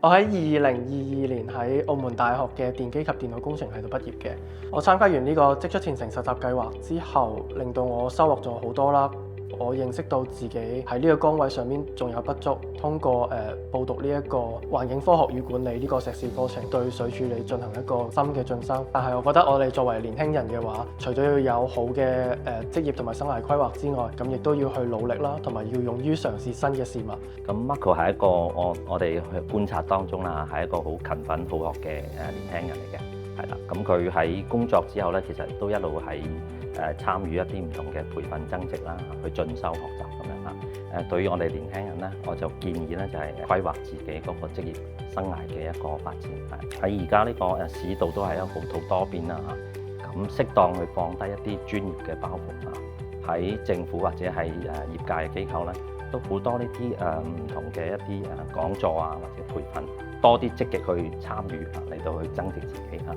我喺2022年喺澳門大學嘅電機及電腦工程系度畢業嘅。我參加完呢個職出前程實習計劃之後，令到我收穫咗好多啦。我認識到自己喺呢個崗位上面仲有不足，通過報讀呢一個環境科學與管理呢個碩士課程，對水處理進行一個新嘅晉升。但係我覺得我哋作為年輕人嘅話，除咗要有好嘅職業同埋生涯規劃之外，咁亦都要去努力啦，同埋要勇於嘗試新嘅事物。咁 Marco 係一個我哋去觀察當中啦，係一個好勤奮好學嘅年輕人嚟嘅，係啦。咁佢喺工作之後咧，其實都一路喺參與一啲唔同嘅培訓增值啦，去進修學習咁樣啦。對於我哋年輕人咧，我就建議咧就係規劃自己嗰個職業生涯嘅一個發展。喺而家呢個市道都係一個好多變啦嚇，咁適當去放低一啲專業嘅包袱啊，喺政府或者係業界嘅機構咧，都好多呢啲唔同嘅一啲講座啊或者培訓，多啲積極去參與嚟到去增值自己嚇。